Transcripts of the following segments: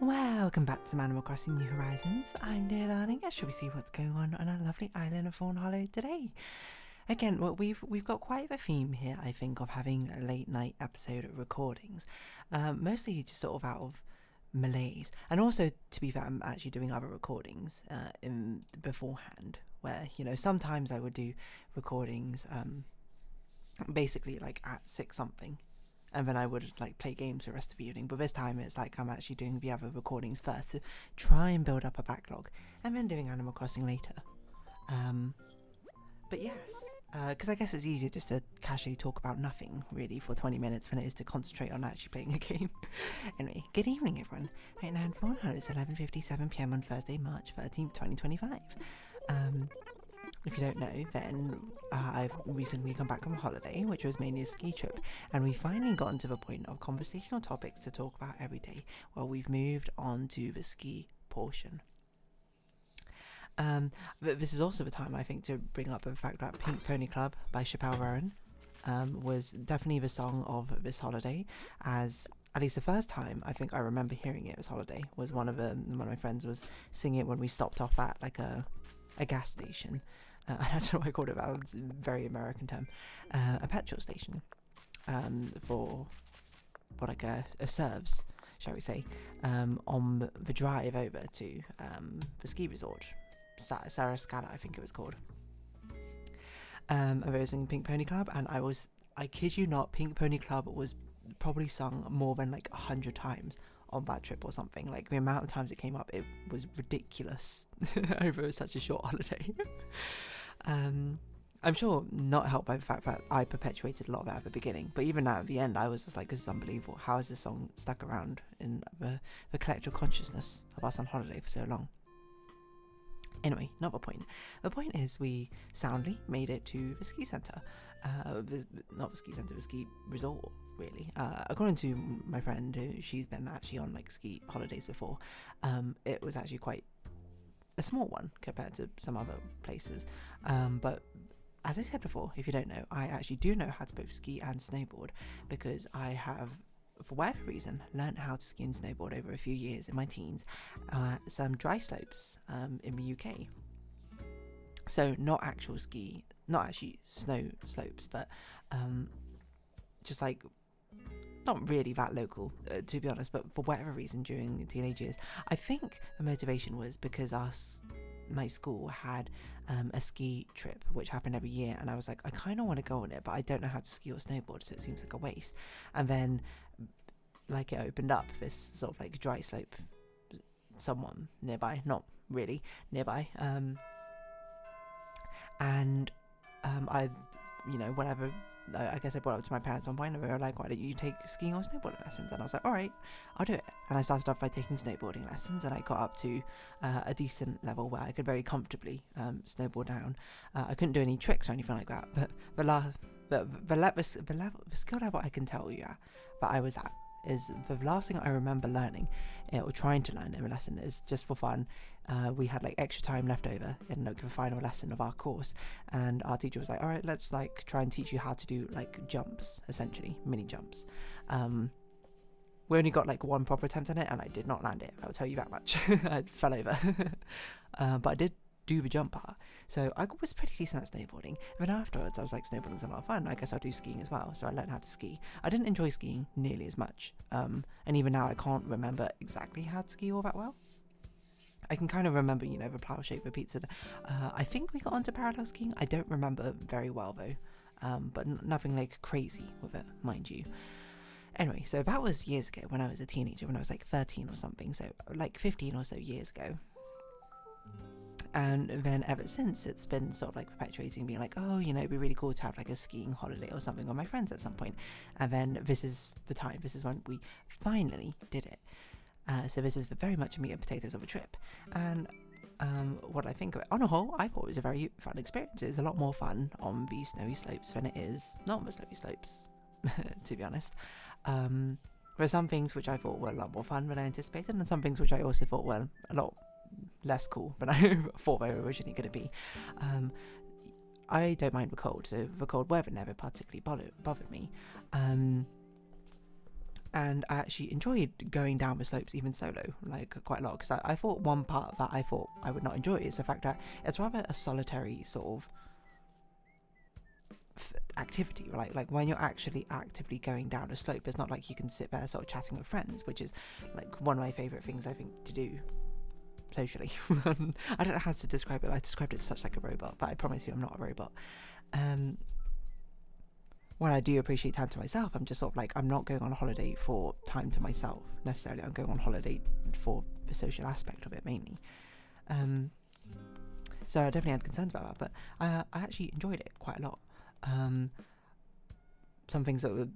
Welcome back to Animal Crossing New Horizons. I'm dear darling. Shall we see what's going on our lovely island of Fawnhallow today? Again, well, we've got quite a theme here, I think, of having late night episode recordings, mostly just sort of out of malaise, and also to be fair, I'm actually doing other recordings in beforehand, where sometimes I would do recordings, basically like at 6 something. And then I would like play games the rest of the evening. But this time it's like I'm actually doing the other recordings first to try and build up a backlog, and then doing Animal Crossing later. But yes, because I guess it's easier just to casually talk about nothing really for 20 minutes than it is to concentrate on actually playing a game. Anyway, good evening everyone. Right now in Fawnhallow it's 11:57 PM on Thursday, March 13th, 2025. If you don't know, then I've recently come back from holiday, which was mainly a ski trip, and we've finally gotten to the point of conversational topics to talk about every day. Well, we've moved on to the ski portion. But this is also the time, I think, to bring up the fact that Pink Pony Club by Chappelle Rowan was definitely the song of this holiday, as at least the first time I think I remember hearing it this holiday was one of my friends was singing it when we stopped off at like a gas station. I don't know what I called it, but it's a very American term. A petrol station for like a serves, shall we say, on the drive over to the ski resort, Sarascala, I think it was called. I was in Pink Pony Club, and I kid you not, Pink Pony Club was probably sung more than like 100 times on that trip or something. Like the amount of times it came up, it was ridiculous over such a short holiday. I'm sure not helped by the fact that I perpetuated a lot of it at the beginning, but even now at the end I was just like, this is unbelievable. How has this song stuck around in the collective consciousness of us on holiday for so long? Anyway, not the point. The point is we soundly made it to the ski centre. Not the ski centre, the ski resort, really. According to my friend, who she's been actually on like ski holidays before, it was actually quite a small one compared to some other places. But as I said before, if you don't know, I actually do know how to both ski and snowboard, because I have, for whatever reason, learned how to ski and snowboard over a few years in my teens, some dry slopes in the UK. So not actually snow slopes, but just like not really that local, to be honest, but for whatever reason during teenage years, I think the motivation was because my school had a ski trip which happened every year, and I was like, I kind of want to go on it, but I don't know how to ski or snowboard, so it seems like a waste. And then like it opened up this sort of like dry slope somewhat nearby, not really nearby, and I whatever, I guess I brought it up to my parents on point, and they were like, why don't you take skiing or snowboarding lessons? And I was like, alright, I'll do it. And I started off by taking snowboarding lessons, and I got up to a decent level where I could very comfortably snowboard down. I couldn't do any tricks or anything like that, but the skill level I can tell you that I was at is the last thing I remember learning, or trying to learn in a lesson, is just for fun. We had like extra time left over in like the final lesson of our course, and our teacher was like, all right, let's like try and teach you how to do like jumps, essentially mini jumps. We only got like one proper attempt at it, and I did not land it, I'll tell you that much. I fell over. But I did do the jump part, so I was pretty decent at snowboarding. And then afterwards I was like, snowboarding's a lot of fun, I guess I'll do skiing as well. So I learned how to ski. I didn't enjoy skiing nearly as much, and even now I can't remember exactly how to ski all that well. I can kind of remember, the plough shape repeats it. I think we got onto parallel skiing. I don't remember very well though, but nothing like crazy with it, mind you. Anyway, so that was years ago when I was a teenager, when I was like 13 or something, so like 15 or so years ago. And then ever since, it's been sort of like perpetuating, being like, oh, it'd be really cool to have like a skiing holiday or something with my friends at some point. And then this is the time, this is when we finally did it. So this is very much a meat and potatoes of a trip. And what I think of it, on a whole, I thought it was a very fun experience. It's a lot more fun on the snowy slopes than it is not on the snowy slopes, to be honest. There are some things which I thought were a lot more fun than I anticipated, and some things which I also thought were a lot less cool than I thought they were originally going to be. I don't mind the cold, so the cold weather never particularly bothered me. And I actually enjoyed going down the slopes even solo, like quite a lot, because I thought one part that I thought I would not enjoy is the fact that it's rather a solitary sort of activity, right? Like when you're actually actively going down a slope, it's not like you can sit there sort of chatting with friends, which is like one of my favourite things I think to do socially. I don't know how to describe it. I described it as such like a robot, but I promise you I'm not a robot. When I do appreciate time to myself, I'm just sort of like, I'm not going on holiday for time to myself necessarily. I'm going on holiday for the social aspect of it mainly. So I definitely had concerns about that, but I actually enjoyed it quite a lot. Some things that were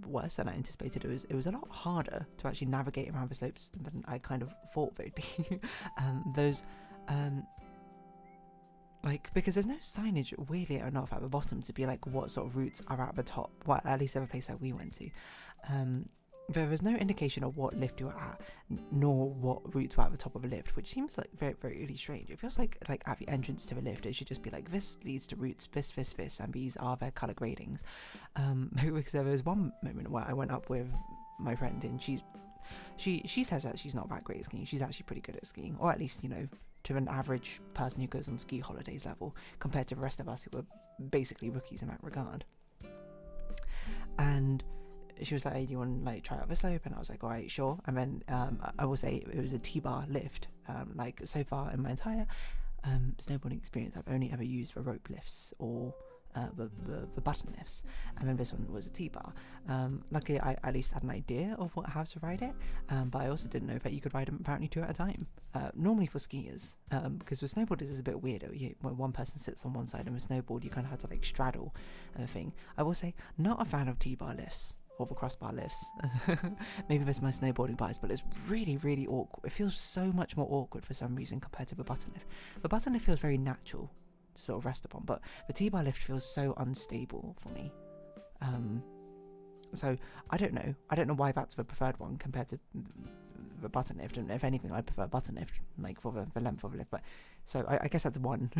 worse than I anticipated. It was a lot harder to actually navigate around the slopes than I kind of thought they'd be. Because there's no signage, weirdly enough, at the bottom to be like what sort of routes are at the top. Well, at least every place that we went to. There was no indication of what lift you were at, nor what routes were at the top of a lift, which seems like very, very really strange. It feels like at the entrance to a lift, it should just be like, this leads to routes, this, and these are their colour gradings. Because there was one moment where I went up with my friend, and she says that she's not that great at skiing. She's actually pretty good at skiing, or at least, to an average person who goes on ski holidays level, compared to the rest of us who were basically rookies in that regard. And she was like, hey, do you want to try out the slope? And I was like, all right, sure. And then I will say it was a T-bar lift. So far in my entire snowboarding experience, I've only ever used the rope lifts or the button lifts, and then this one was a T-bar. Luckily I at least had an idea of how to ride it, but I also didn't know that you could ride them apparently 2 at a time, normally for skiers, because with snowboarders it's a bit weird when one person sits on one side, and with snowboard you kind of have to straddle a thing. I will say, not a fan of T-bar lifts or the crossbar lifts. Maybe that's my snowboarding bias, but it's really, really awkward. It feels so much more awkward for some reason compared to the button lift. The button lift feels very natural to sort of rest upon, but the T-bar lift feels so unstable for me. So I don't know why that's the preferred one compared to the button lift, and if anything I prefer button lift, for the length of the lift. But so I guess that's one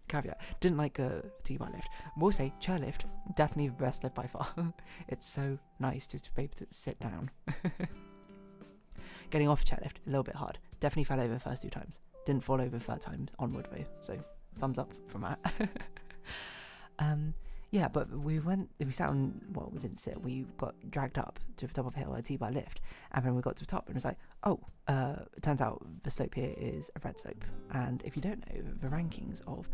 caveat. Didn't like a T-bar lift. We'll say chairlift, definitely the best lift by far. It's so nice just to be able to sit down. Getting off chairlift, a little bit hard. Definitely fell over the first 2 times. Didn't fall over the 3rd time onward though, so thumbs up from that. Yeah, but we sat on, well, we didn't sit, we got dragged up to the top of a hill, a T-bar lift, and then we got to the top and it was like, it turns out the slope here is a red slope. And if you don't know, the rankings of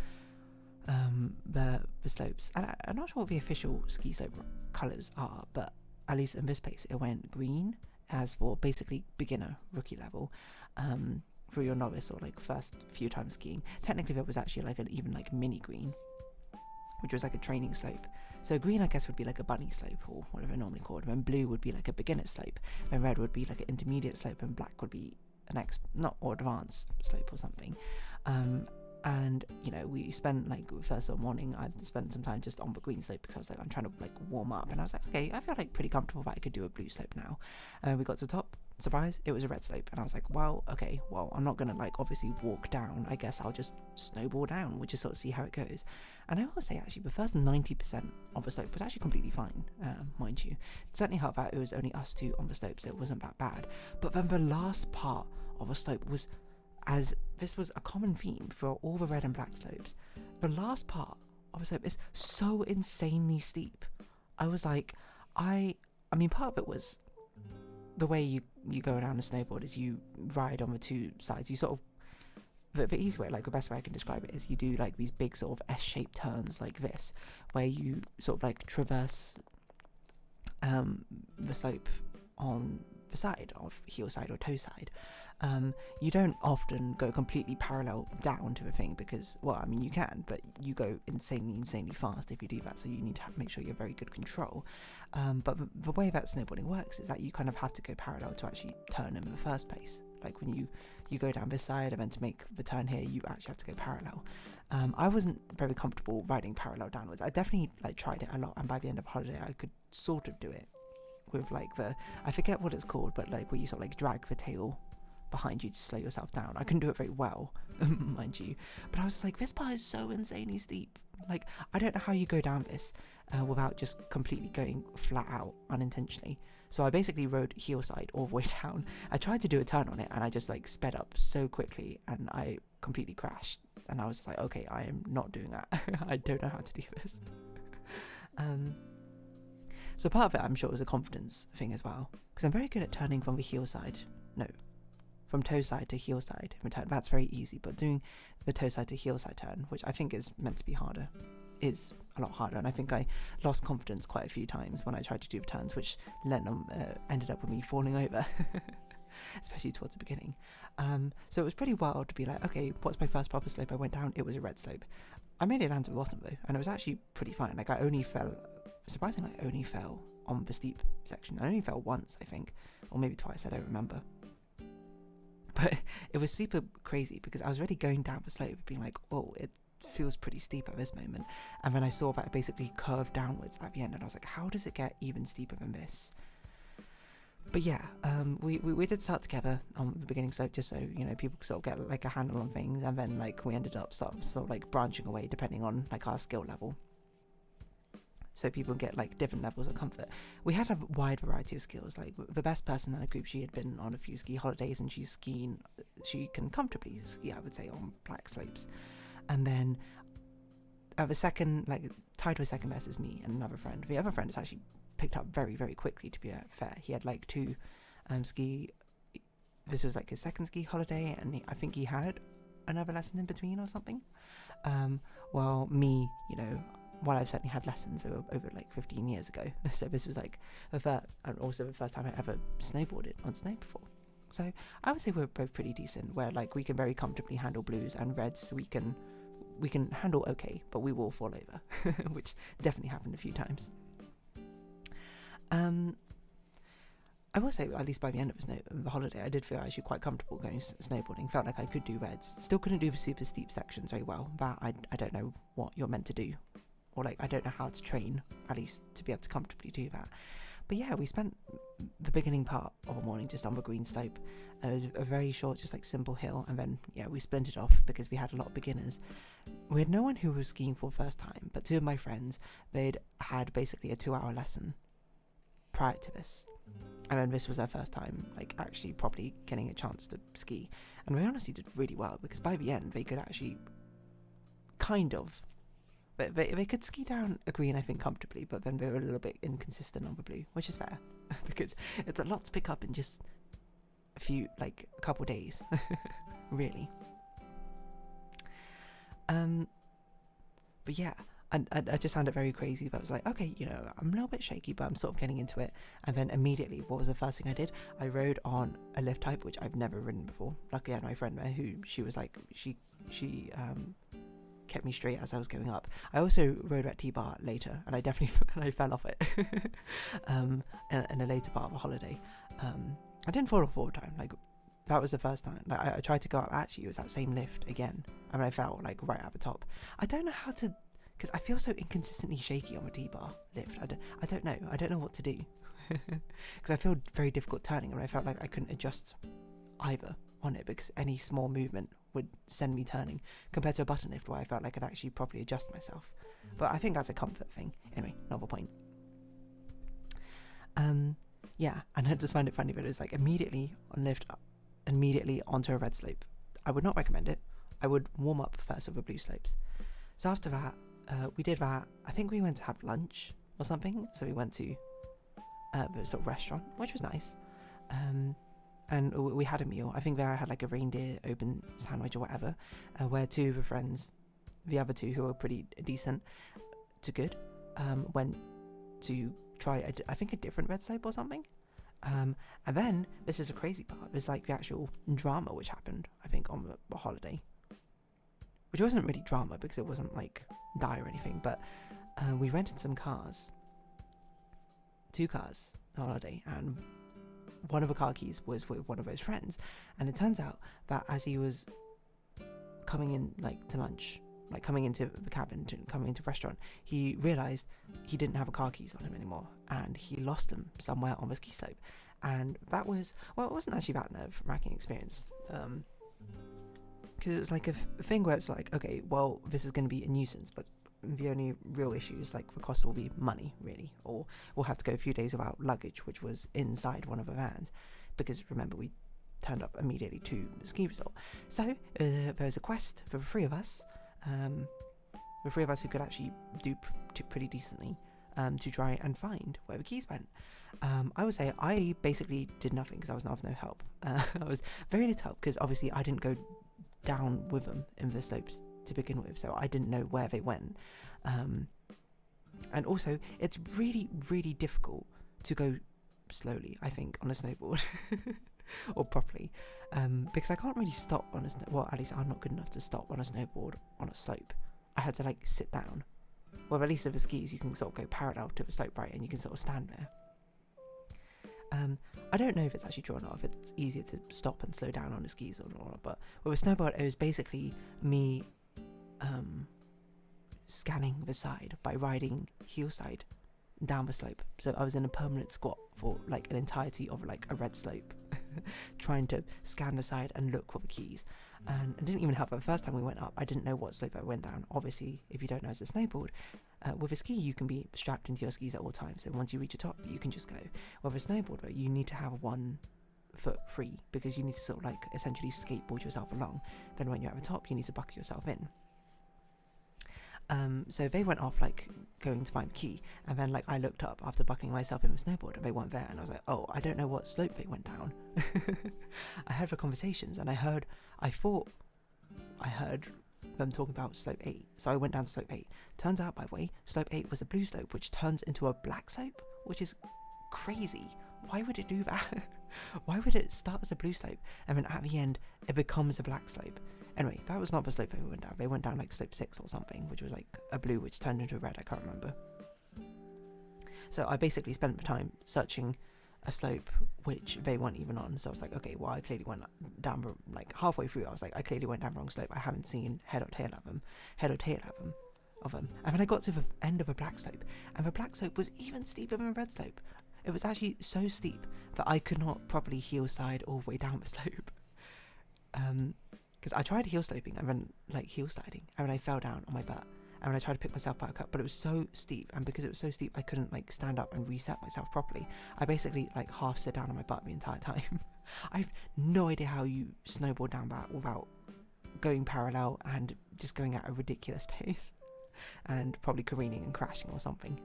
the slopes, and I'm not sure what the official ski slope colours are, but at least in this place it went green as for basically beginner, rookie level, for your novice or first few times skiing. Technically there was actually even mini green, which was a training slope. So green I guess would be a bunny slope or whatever normally called, and then blue would be a beginner slope, then red would be an intermediate slope, and black would be an advanced slope or something. And we spent first morning I spent some time just on the green slope because I was I'm trying to warm up, and I was okay, I feel pretty comfortable that I could do a blue slope now. And we got to the top, surprise, it was a red slope, and I was well, okay, well, I'm not gonna obviously walk down, I guess I'll just snowboard down, we'll just sort of see how it goes. And I will say actually the first 90% of the slope was actually completely fine, mind you. It certainly helped that it was only us 2 on the slope, so it wasn't that bad. But then the last part of the slope was, as this was a common theme for all the red and black slopes, the last part of the slope is so insanely steep. I was I mean part of it was the way you go around a snowboard is you ride on the 2 sides. You sort of, the easy way, the best way I can describe it is you do these big sort of S-shaped turns like this, where you sort of traverse the slope on the side of heel side or toe side. You don't often go completely parallel down to a thing because, well, I mean you can, but you go insanely fast if you do that, so you need to make sure you have very good control. But the way that snowboarding works is that you kind of have to go parallel to actually turn in the first place. When you go down this side, and then to make the turn here you actually have to go parallel. I wasn't very comfortable riding parallel downwards. I definitely tried it a lot, and by the end of holiday I could sort of do it with I forget what it's called, but where you sort of drag the tail behind you to slow yourself down. I couldn't do it very well, mind you, but I was this part is so insanely steep. I don't know how you go down this without just completely going flat out unintentionally. So I basically rode heel side all the way down. I tried to do a turn on it, and I just like sped up so quickly, and I completely crashed. And I was like, okay, I am not doing that. I don't know how to do this. So part of it, I'm sure, was a confidence thing as well, because I'm very good at turning from the heel side. No, from toe side to heel side. That's very easy, but doing the toe side to heel side turn, which I think is meant to be harder, is a lot harder. And I think I lost confidence quite a few times when I tried to do the turns, which ended up with me falling over, especially towards the beginning. So it was pretty wild to be like, okay, what's my first proper slope I went down? It was a red slope. I made it down to the bottom though, and it was actually pretty fine. Like surprisingly, I only fell on the steep section. I only fell once, I think, or maybe twice, I don't remember. But it was super crazy because I was already going down the slope, being like, oh, it feels pretty steep at this moment. And then I saw that it basically curved downwards at the end, and I was like, how does it get even steeper than this? But yeah, we did start together on the beginning slope, just so, you know, people sort of get like a handle on things, and then like we ended up sort of like branching away depending on like our skill level. So people get like different levels of comfort. We had a wide variety of skills. Like the best person in the group, she had been on a few ski holidays, and she can comfortably ski, I would say, on black slopes. And then the second, like tied to a second best is me and another friend. The other friend is actually picked up very, very quickly, to be fair. He had like two this was like his second ski holiday, and I think he had another lesson in between or something. While me, you know, while I've certainly had lessons over like 15 years ago, so this was like and also the first time I ever snowboarded on snow before. So I would say we're both pretty decent, where like we can very comfortably handle blues, and reds we can handle okay, but we will fall over, which definitely happened a few times. I will say, at least by the end of the holiday, I did feel actually quite comfortable going snowboarding. Felt like I could do reds. Still couldn't do the super steep sections very well. That I don't know what you're meant to do, or like I don't know how to train, at least to be able to comfortably do that. But yeah, we spent the beginning part of a morning just on the green slope. It was a very short, just like simple hill, and then yeah, we splintered off because we had a lot of beginners. We had no one who was skiing for the first time, but two of my friends, they'd had basically a 2-hour lesson prior to this, and then this was their first time like actually properly getting a chance to ski, and they honestly did really well, because by the end they could actually kind of, they could ski down a green, I think, comfortably, but then they were a little bit inconsistent on the blue, which is fair because it's a lot to pick up in just a couple days really. But yeah, and I just found it very crazy. But I was like, okay, you know, I'm a little bit shaky, but I'm sort of getting into it. And then immediately, what was the first thing I did? I rode on a lift type, which I've never ridden before. Luckily, I had my friend there who she was like, she kept me straight as I was going up. I also rode at T-bar later, and I fell off it in a later part of a holiday. I didn't fall off all the time. Like, that was the first time. Like, I tried to go up. Actually, it was that same lift again, and I fell like right at the top. I don't know how to, because I feel so inconsistently shaky on the T-bar lift. I don't know. I don't know what to do, because I feel very difficult turning, and I felt like I couldn't adjust either on it, because any small movement would send me turning, compared to a button lift where I felt like I could actually properly adjust myself. But I think that's a comfort thing. Anyway, not the point. Yeah, and I just find it funny that it was like immediately on lift, immediately onto a red slope. I would not recommend it. I would warm up first with the blue slopes. So after that, we did that. I think we went to have lunch or something. So we went to the sort of restaurant, which was nice. And we had a meal. I think there I had like a reindeer open sandwich or whatever, where two of the friends, the other two who were pretty decent to good, went to try I think a different red slope or something. And then this is a crazy part. There's like the actual drama which happened, I think, on the holiday, which wasn't really drama because it wasn't like dire or anything. But we rented some cars, 2 cars on holiday, and one of the car keys was with one of those friends. And it turns out that as he was coming in like to lunch, like coming into the cabin, coming into the restaurant, he realised he didn't have a car keys on him anymore, and he lost them somewhere on the ski slope. And that was, well, it wasn't actually that nerve-wracking experience, because it was like a thing where it's like, okay, well, this is going to be a nuisance, but the only real issues, like, the cost will be money, really, or we'll have to go a few days without luggage, which was inside one of the vans, because remember, we turned up immediately to the ski resort. So there was a quest for the three of us, who could actually do pretty decently, to try and find where the keys went. I would say I basically did nothing because I was not of no help. I was very little help because obviously I didn't go down with them in the slopes to begin with, so I didn't know where they went. And also, it's really, really difficult to go slowly, I think, on a snowboard. Or properly, because I can't really stop on a well, at least I'm not good enough to stop on a snowboard on a slope. I had to like sit down. Well, at least with the skis you can sort of go parallel to the slope, right, and you can sort of stand there. I don't know if it's actually drawn off, if it's easier to stop and slow down on the skis or not, but with a snowboard it was basically me scanning the side by riding heel side down the slope. So I was in a permanent squat for like an entirety of like a red slope, trying to scan the side and look for the keys. And it didn't even help. The first time we went up, I didn't know what slope I went down. Obviously, if you don't know, as a snowboard, with a ski you can be strapped into your skis at all times, so once you reach the top you can just go. With a snowboard though, you need to have one foot free, because you need to sort of like essentially skateboard yourself along. Then when you're at the top you need to buckle yourself in. So they went off like going to find the key, and then like I looked up after buckling myself in the snowboard and they weren't there, and I was like, oh, I don't know what slope they went down. I heard the conversations, and I thought I heard them talking about slope 8, so I went down slope 8. Turns out, by the way, slope 8 was a blue slope which turns into a black slope, which is crazy. Why would it do that? Why would it start as a blue slope and then at the end it becomes a black slope? Anyway, that was not the slope they went down. They went down like slope 6 or something, which was like a blue which turned into a red, I can't remember. So I basically spent the time searching a slope which they weren't even on. So I was like, okay, well, I clearly went down, like halfway through, I was like, I clearly went down the wrong slope. I haven't seen head or tail of them. And then I got to the end of a black slope, and the black slope was even steeper than the red slope. It was actually so steep that I could not properly heel slide all the way down the slope. Because I tried heel sloping and then like heel sliding, and then I fell down on my butt, and then I tried to pick myself back up, but it was so steep, and because it was so steep I couldn't like stand up and reset myself properly. I basically like half sit down on my butt the entire time. I have no idea how you snowboard down that without going parallel and just going at a ridiculous pace and probably careening and crashing or something.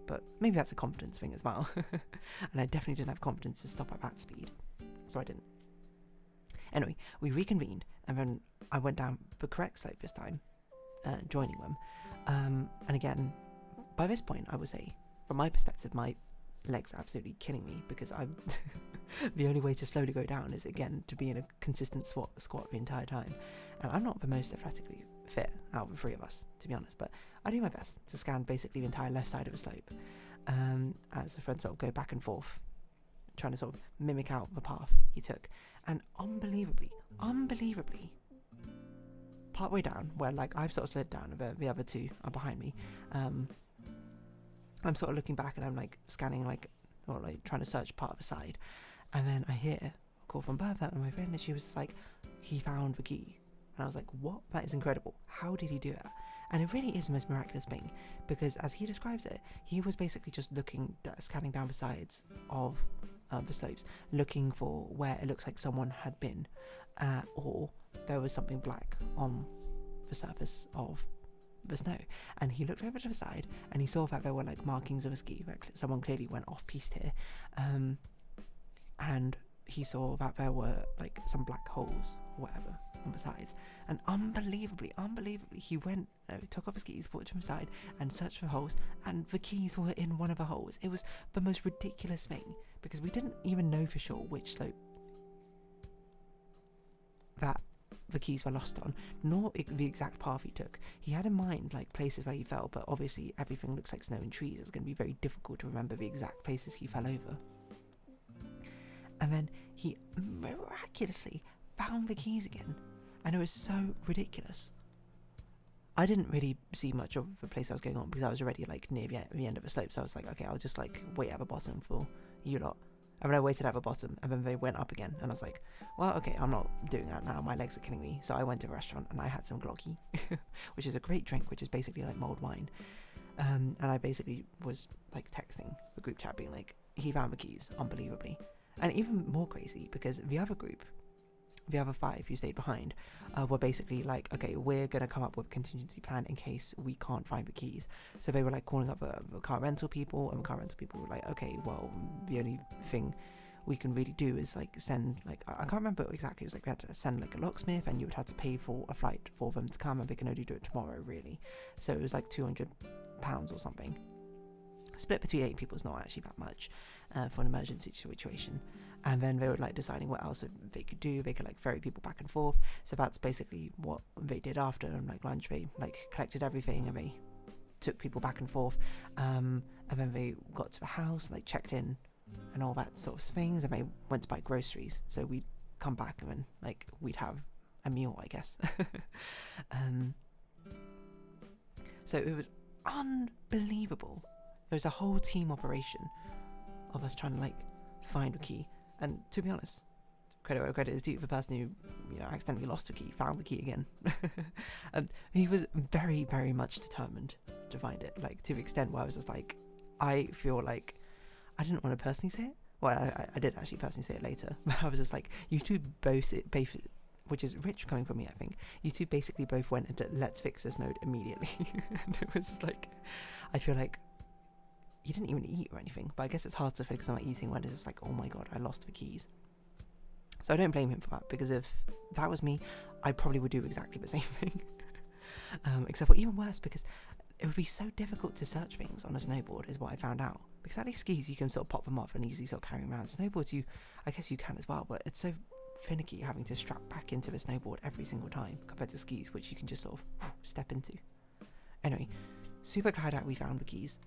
But maybe that's a confidence thing as well. And I definitely didn't have confidence to stop at that speed, so I didn't. Anyway, we reconvened, and then I went down the correct slope this time, joining them. And again, by this point, I would say, from my perspective, my legs are absolutely killing me, because I'm the only way to slowly go down is, again, to be in a consistent squat the entire time. And I'm not the most athletically fit out of the three of us, to be honest, but I do my best to scan basically the entire left side of the slope, as the friends sort of go back and forth, trying to sort of mimic out the path he took. And unbelievably, partway down, where like I've sort of slid down, the other two are behind me, I'm sort of looking back and I'm like scanning, like, or like trying to search part of the side, and then I hear a call from Bertha and my friend, and she was like, he found the key. And I was like, what? That is incredible. How did he do that? And it really is the most miraculous thing, because as he describes it, he was basically just scanning down the sides of the slopes, looking for where it looks like someone had been, or there was something black on the surface of the snow. And he looked over to the side and he saw that there were like markings of a ski, that someone clearly went off piste here, and he saw that there were like some black holes or whatever on the sides. And unbelievably, he went, took off his skis, put it to the side, and searched for holes, and the keys were in one of the holes. It was the most ridiculous thing, because we didn't even know for sure which slope that the keys were lost on, nor the exact path he took. He had in mind like places where he fell, but obviously everything looks like snow and trees. It's going to be very difficult to remember the exact places he fell over. And then he miraculously found the keys again, and it was so ridiculous. I didn't really see much of the place I was going on, because I was already like near the end of the slope, so I was like, okay, I'll just like wait at the bottom for you lot, And then I waited at the bottom, and then they went up again, and I was like, well, okay, I'm not doing that now, my legs are killing me. So I went to a restaurant, and I had some gloggy, which is a great drink, which is basically like mulled wine. And I basically was like texting the group chat being like, he found the keys, unbelievably. And even more crazy, because the other group, the other 5 who stayed behind, were basically like, okay, we're going to come up with a contingency plan in case we can't find the keys. So they were like calling up the car rental people, and the car rental people were like, okay, well, the only thing we can really do is like send, like, I can't remember exactly, it was like we had to send like a locksmith, and you would have to pay for a flight for them to come, and they can only do it tomorrow, really. So it was like £200 or something. Split between 8 people is not actually that much for an emergency situation. And then they were like deciding what else they could do. They could like ferry people back and forth. So that's basically what they did after like lunch. They like collected everything, and they took people back and forth. And then they got to the house, like checked in and all that sort of things, and they went to buy groceries. So we'd come back, and then like we'd have a meal, I guess. So it was unbelievable. It was a whole team operation of us trying to like find a key. And to be honest, credit where credit is due, the person who, you know, accidentally lost the key found the key again. And he was very, very much determined to find it, like to the extent where I was just like, I feel like I didn't want to personally say it. Well, I did actually personally say it later, but I was just like, you two both, which is rich coming from me, I think. You two basically both went into let's fix this mode immediately. And it was like, I feel like you didn't even eat or anything, but I guess it's hard to focus on like eating when it's just like, oh my god, I lost the keys. So I don't blame him for that, because if that was me, I probably would do exactly the same thing. Except for even worse, because it would be so difficult to search things on a snowboard, is what I found out. Because at least skis, you can sort of pop them off and easily sort of carry them around. Snowboards, I guess you can as well, but it's so finicky having to strap back into the snowboard every single time compared to skis, which you can just sort of step into. Anyway, super glad that we found the keys.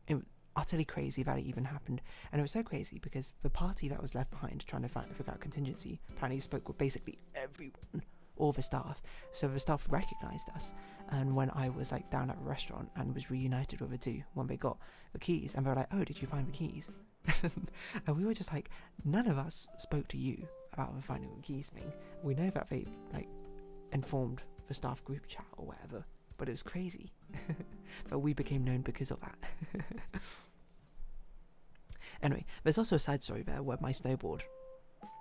It was utterly crazy that it even happened, and it was so crazy because the party that was left behind trying to figure out contingency apparently spoke with basically everyone, all the staff. So the staff recognised us, and when I was like down at a restaurant and was reunited with the two when they got the keys, and they were like, oh, did you find the keys? And we were just like, none of us spoke to you about the finding the keys thing. We know that they like informed the staff group chat or whatever, but it was crazy. But we became known because of that. Anyway, there's also a side story there where my snowboard,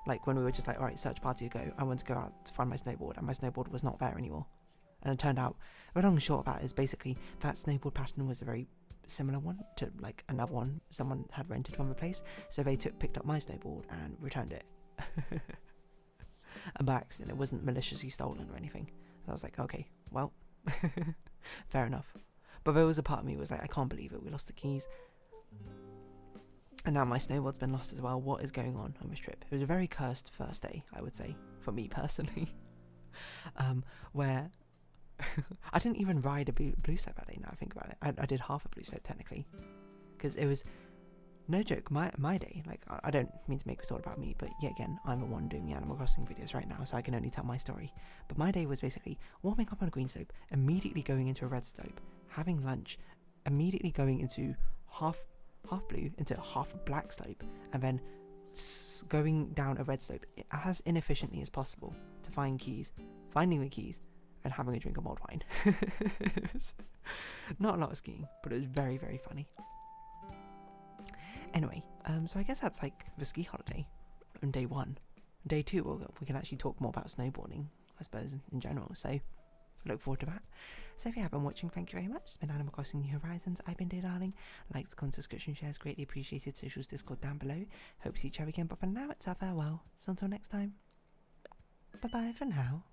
like when we were just like, alright, search party go, I went to go out to find my snowboard, and my snowboard was not there anymore. And it turned out, the long and short of that is basically that snowboard pattern was a very similar one to like another one someone had rented from the place, so they picked up my snowboard and returned it. And by accident, it wasn't maliciously stolen or anything. So I was like, okay, well, fair enough. But there was a part of me who was like, I can't believe it, we lost the keys. And now my snowboard's been lost as well. What is going on this trip? It was a very cursed first day, I would say, for me personally. Where I didn't even ride a blue slope that day, now I think about it. I did half a blue slope technically. Because it was, no joke, my day. Like, I don't mean to make this all about me, but yet again, I'm the one doing the Animal Crossing videos right now, so I can only tell my story. But my day was basically warming up on a green slope, immediately going into a red slope, having lunch, immediately going into half blue into half black slope, and then going down a red slope as inefficiently as possible to find keys, finding the keys, and having a drink of mulled wine. It was not a lot of skiing, but it was very, very funny. Anyway, so I guess that's like the ski holiday on day 1. Day 2, we can actually talk more about snowboarding, I suppose, in general, so look forward to that. So if you have been watching, thank you very much. It's been Animal Crossing New Horizons. I've been Dear Darling. Likes, comments, subscription, shares, greatly appreciated. Socials, Discord down below. Hope to see each other again, but for now, it's our farewell. So until next time, bye bye for now.